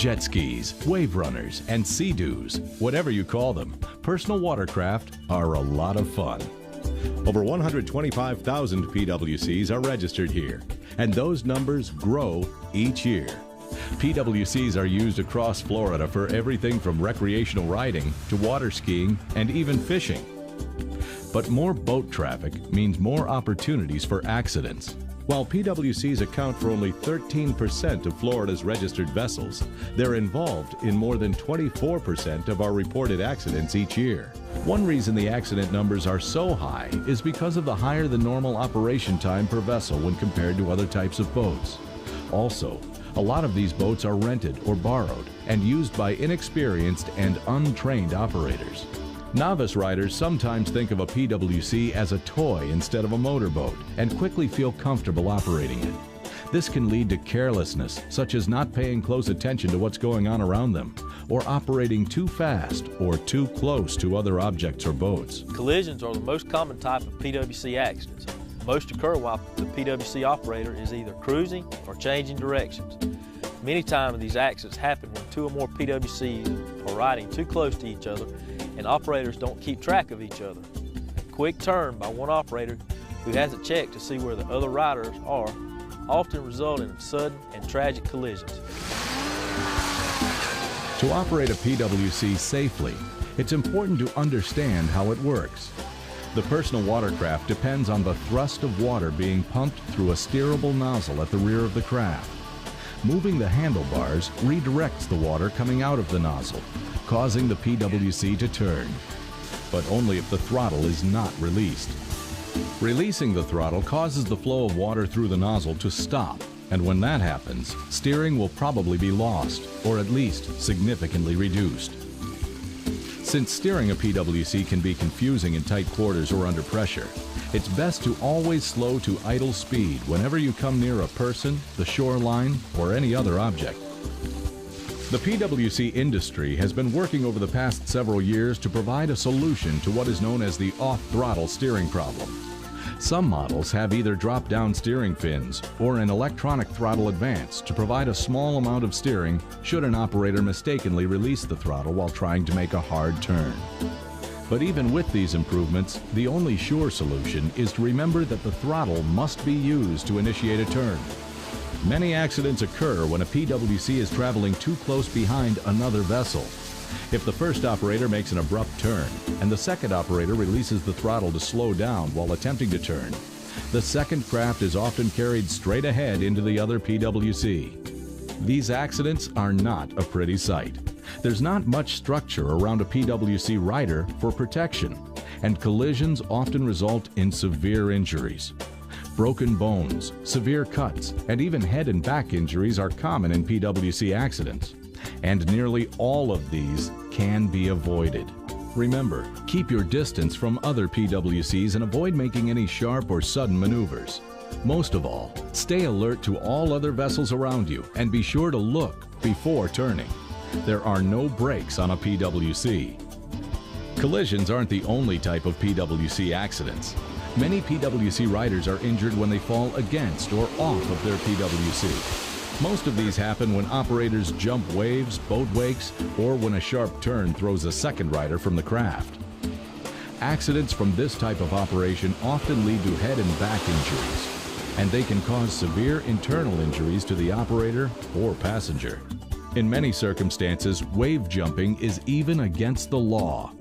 Jet skis, wave runners, and sea-doos, whatever you call them, personal watercraft are a lot of fun. Over 125,000 PWCs are registered here, and those numbers grow each year. PWCs are used across Florida for everything from recreational riding to water skiing and even fishing. But more boat traffic means more opportunities for accidents. While PWCs account for only 13% of Florida's registered vessels, they're involved in more than 24% of our reported accidents each year. One reason the accident numbers are so high is because of the higher than normal operation time per vessel when compared to other types of boats. Also, a lot of these boats are rented or borrowed and used by inexperienced and untrained operators. Novice riders sometimes think of a PWC as a toy instead of a motorboat and quickly feel comfortable operating it. This can lead to carelessness, such as not paying close attention to what's going on around them, or operating too fast or too close to other objects or boats. Collisions are the most common type of PWC accidents. Most occur while the PWC operator is either cruising or changing directions. Many times these accidents happen when two or more PWCs are riding too close to each other and operators don't keep track of each other. A quick turn by one operator who hasn't checked to see where the other riders are often result in sudden and tragic collisions. To operate a PWC safely, it's important to understand how it works. The personal watercraft depends on the thrust of water being pumped through a steerable nozzle at the rear of the craft. Moving the handlebars redirects the water coming out of the nozzle, causing the PWC to turn, but only if the throttle is not released. Releasing the throttle causes the flow of water through the nozzle to stop, and when that happens, steering will probably be lost, or at least significantly reduced. Since steering a PWC can be confusing in tight quarters or under pressure, it's best to always slow to idle speed whenever you come near a person, the shoreline, or any other object. The PWC industry has been working over the past several years to provide a solution to what is known as the off-throttle steering problem. Some models have either drop-down steering fins or an electronic throttle advance to provide a small amount of steering should an operator mistakenly release the throttle while trying to make a hard turn. But even with these improvements, the only sure solution is to remember that the throttle must be used to initiate a turn. Many accidents occur when a PWC is traveling too close behind another vessel. If the first operator makes an abrupt turn and the second operator releases the throttle to slow down while attempting to turn, the second craft is often carried straight ahead into the other PWC. These accidents are not a pretty sight. There's not much structure around a PWC rider for protection, and collisions often result in severe injuries. Broken bones, severe cuts, and even head and back injuries are common in PWC accidents, and nearly all of these can be avoided. Remember, keep your distance from other PWCs and avoid making any sharp or sudden maneuvers. Most of all, stay alert to all other vessels around you and be sure to look before turning. There are no brakes on a PWC. Collisions aren't the only type of PWC accidents. Many PWC riders are injured when they fall against or off of their PWC. Most of these happen when operators jump waves, boat wakes, or when a sharp turn throws a second rider from the craft. Accidents from this type of operation often lead to head and back injuries, and they can cause severe internal injuries to the operator or passenger. In many circumstances, wave jumping is even against the law.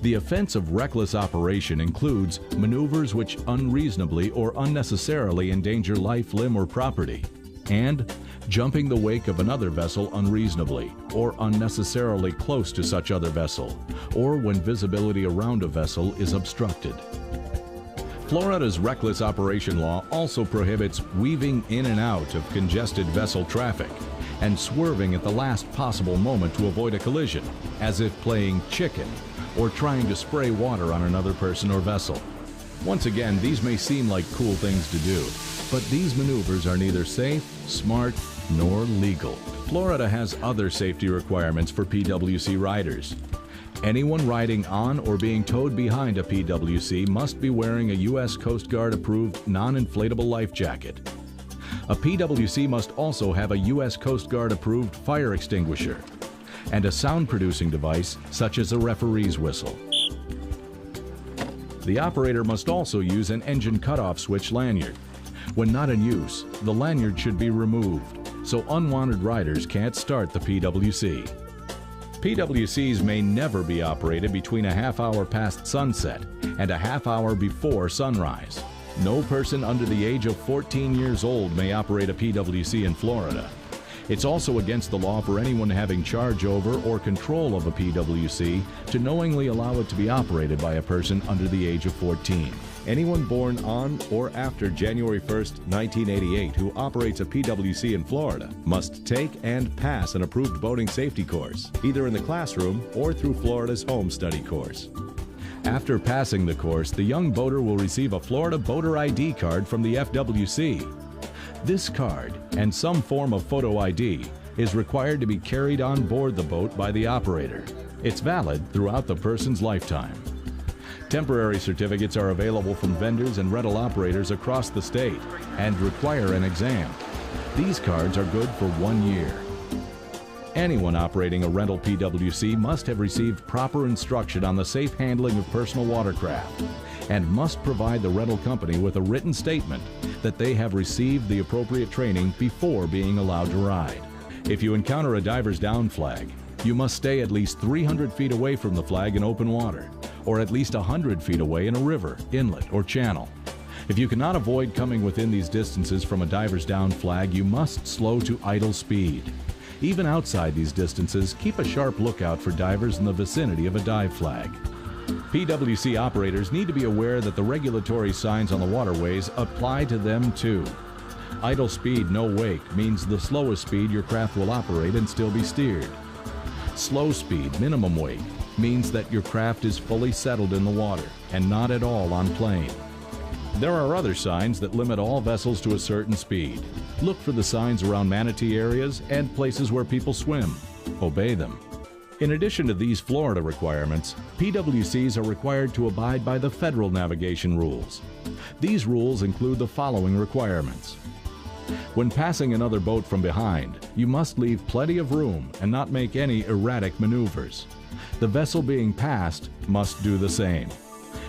The offense of reckless operation includes maneuvers which unreasonably or unnecessarily endanger life, limb, or property, and jumping the wake of another vessel unreasonably or unnecessarily close to such other vessel, or when visibility around a vessel is obstructed. Florida's reckless operation law also prohibits weaving in and out of congested vessel traffic and swerving at the last possible moment to avoid a collision, as if playing chicken or trying to spray water on another person or vessel. Once again, these may seem like cool things to do, but these maneuvers are neither safe, smart, nor legal. Florida has other safety requirements for PWC riders. Anyone riding on or being towed behind a PWC must be wearing a U.S. Coast Guard approved non-inflatable life jacket. A PWC must also have a U.S. Coast Guard approved fire extinguisher and a sound-producing device such as a referee's whistle. The operator must also use an engine cutoff switch lanyard. When not in use, the lanyard should be removed so unwanted riders can't start the PWC. PWCs may never be operated between a half hour past sunset and a half hour before sunrise. No person under the age of 14 years old may operate a PWC in Florida. It's also against the law for anyone having charge over or control of a PWC to knowingly allow it to be operated by a person under the age of 14. Anyone born on or after January 1st, 1988 who operates a PWC in Florida must take and pass an approved boating safety course, either in the classroom or through Florida's home study course. After passing the course, the young boater will receive a Florida Boater ID card from the FWC. This card, and some form of photo ID, is required to be carried on board the boat by the operator. It's valid throughout the person's lifetime. Temporary certificates are available from vendors and rental operators across the state and require an exam. These cards are good for 1 year. Anyone operating a rental PWC must have received proper instruction on the safe handling of personal watercraft and must provide the rental company with a written statement that they have received the appropriate training before being allowed to ride. If you encounter a diver's down flag, you must stay at least 300 feet away from the flag in open water, or at least 100 feet away in a river, inlet, or channel. If you cannot avoid coming within these distances from a diver's down flag, you must slow to idle speed. Even outside these distances, keep a sharp lookout for divers in the vicinity of a dive flag. PWC operators need to be aware that the regulatory signs on the waterways apply to them too. Idle speed, no wake, means the slowest speed your craft will operate and still be steered. Slow speed, minimum wake, means that your craft is fully settled in the water and not at all on plane. There are other signs that limit all vessels to a certain speed. Look for the signs around manatee areas and places where people swim. Obey them. In addition to these Florida requirements, PWCs are required to abide by the federal navigation rules. These rules include the following requirements. When passing another boat from behind, you must leave plenty of room and not make any erratic maneuvers. The vessel being passed must do the same.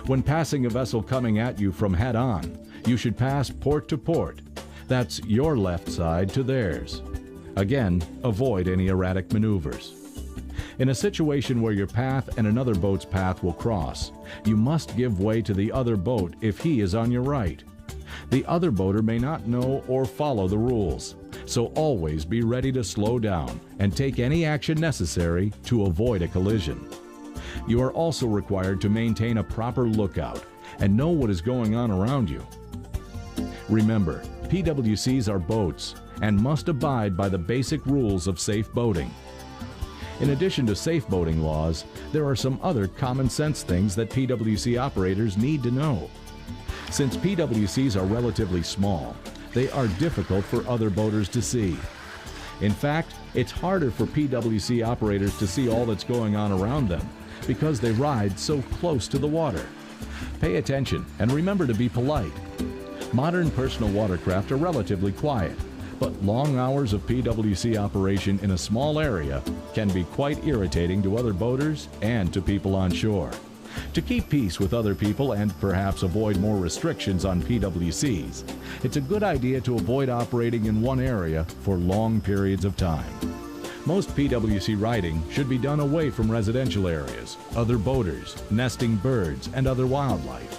When passing a vessel coming at you from head-on, you should pass port to port. That's your left side to theirs. Again, avoid any erratic maneuvers. In a situation where your path and another boat's path will cross, you must give way to the other boat if he is on your right. The other boater may not know or follow the rules, so always be ready to slow down and take any action necessary to avoid a collision. You are also required to maintain a proper lookout and know what is going on around you. Remember, PWCs are boats and must abide by the basic rules of safe boating. In addition to safe boating laws, there are some other common sense things that PWC operators need to know. Since PWCs are relatively small, they are difficult for other boaters to see. In fact, it's harder for PWC operators to see all that's going on around them because they ride so close to the water. Pay attention and remember to be polite. Modern personal watercraft are relatively quiet, but long hours of PWC operation in a small area can be quite irritating to other boaters and to people on shore. To keep peace with other people and perhaps avoid more restrictions on PWCs, it's a good idea to avoid operating in one area for long periods of time. Most PWC riding should be done away from residential areas, other boaters, nesting birds, and other wildlife.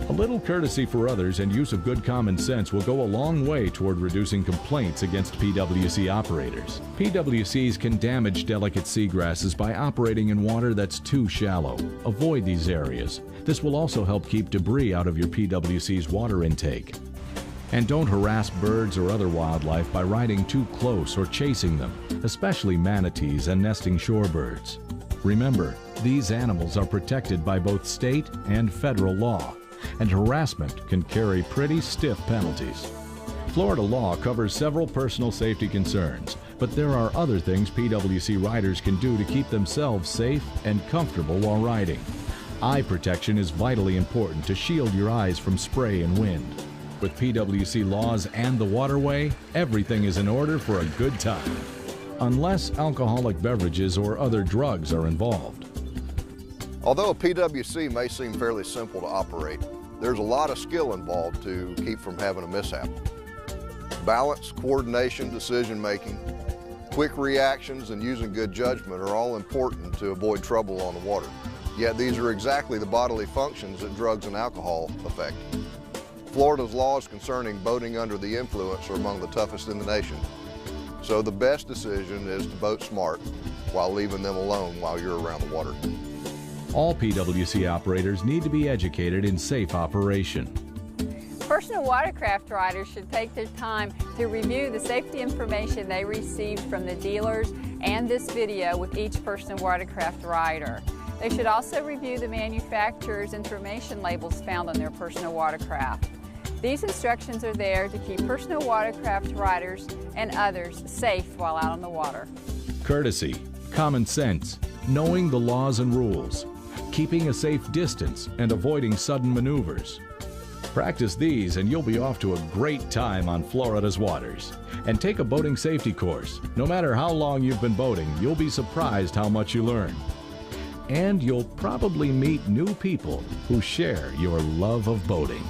A little courtesy for others and use of good common sense will go a long way toward reducing complaints against PWC operators. PWCs can damage delicate seagrasses by operating in water that's too shallow. Avoid these areas. This will also help keep debris out of your PWC's water intake. And don't harass birds or other wildlife by riding too close or chasing them, especially manatees and nesting shorebirds. Remember, these animals are protected by both state and federal law, and harassment can carry pretty stiff penalties. Florida law covers several personal safety concerns, but there are other things PWC riders can do to keep themselves safe and comfortable while riding. Eye protection is vitally important to shield your eyes from spray and wind. With PWC laws and the waterway, everything is in order for a good time. Unless alcoholic beverages or other drugs are involved. Although a PWC may seem fairly simple to operate, there's a lot of skill involved to keep from having a mishap. Balance, coordination, decision-making, quick reactions, and using good judgment are all important to avoid trouble on the water. Yet these are exactly the bodily functions that drugs and alcohol affect. Florida's laws concerning boating under the influence are among the toughest in the nation. So the best decision is to boat smart while leaving them alone while you're around the water. All PWC operators need to be educated in safe operation. Personal watercraft riders should take their time to review the safety information they received from the dealers and this video with each personal watercraft rider. They should also review the manufacturer's information labels found on their personal watercraft. These instructions are there to keep personal watercraft riders and others safe while out on the water. Courtesy, common sense, knowing the laws and rules, keeping a safe distance and avoiding sudden maneuvers. Practice these and you'll be off to a great time on Florida's waters. And take a boating safety course. No matter how long you've been boating, you'll be surprised how much you learn. And you'll probably meet new people who share your love of boating.